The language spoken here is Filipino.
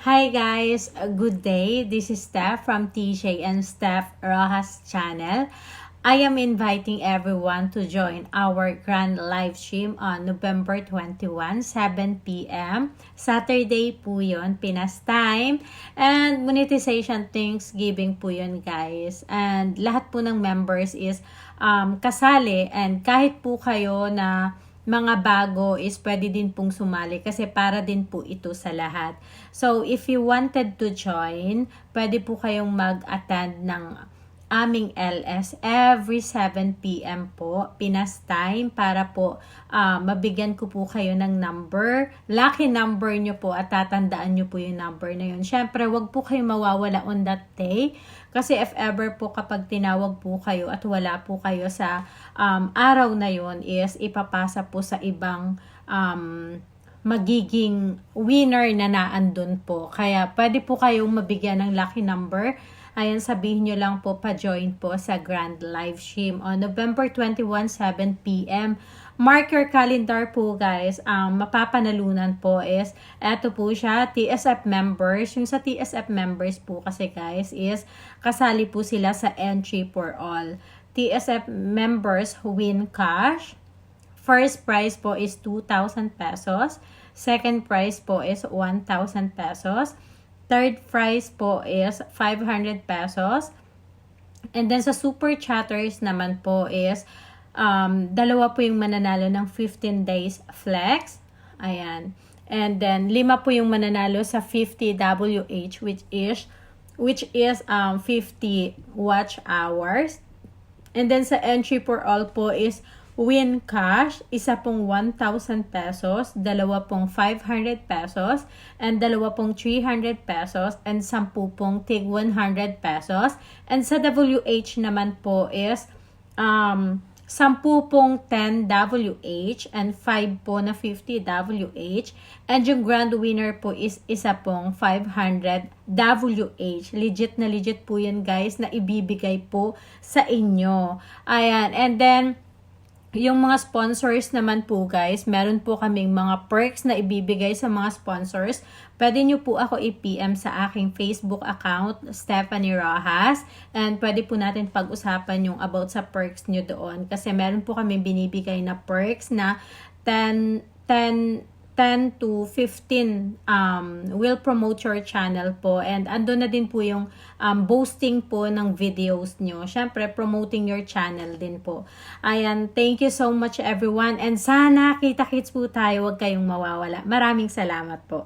Hi guys, good day. This is Steph from TJ and Steph Rojas channel. I am inviting everyone to join our grand live stream on November 21, 7 p.m. Saturday po yun, Pinas time. And monetization Thanksgiving po yun guys. And lahat po ng members is kasali, and kahit po kayo na mga bago is pwede din pong sumali kasi para din po ito sa lahat. So, if you wanted to join, pwede po kayong mag-attend ng aming LS every 7 p.m. po, Pinas time, para po mabigyan ko po kayo ng number, lucky number nyo po, at tatandaan nyo po yung number na yun. Syempre, wag po kayo mawawala on that day, kasi if ever po kapag tinawag po kayo at wala po kayo sa araw na yun, is ipapasa po sa ibang magiging winner na naandun po. Kaya pwede po kayong mabigyan ng lucky number. Ayan, sabihin nyo lang po, pa-join po sa Grand Live Stream on November 21, 7 p.m. Mark your calendar po guys. Mapapanalunan po is, eto po siya, TSF members. Yung sa TSF members po kasi guys is, kasali po sila sa entry for all. TSF members win cash. First prize po is 2,000 pesos. Second prize po is 1,000 pesos. Third prize po is 500 pesos. And then sa super chatters naman po is dalawa po yung mananalo ng 15 days flex. Ayan. And then 5 po yung mananalo sa 50 WH which is 50 watch hours. And then sa entry for all po is win cash, isa pong 1,000 pesos, dalawa pong 500 pesos, and dalawa pong 300 pesos, and 10 pong tig 100 pesos. And sa WH naman po is 10 pong 10 WH and 5 po na 50 WH. And yung grand winner po is isa pong 500 WH. Legit na legit po yan guys na ibibigay po sa inyo. Ayan, and then yung mga sponsors naman po guys, meron po kaming mga perks na ibibigay sa mga sponsors. Pwede nyo po ako i-PM sa aking Facebook account, Stephanie Rojas. And pwede po natin pag-usapan yung about sa perks nyo doon. Kasi meron po kami binibigay na perks na 10 to 15 will promote your channel po. And andun na din po yung boosting po ng videos nyo. Syempre, promoting your channel din po. Ayan, thank you so much everyone. And sana kita-kits po tayo. Huwag kayong mawawala. Maraming salamat po.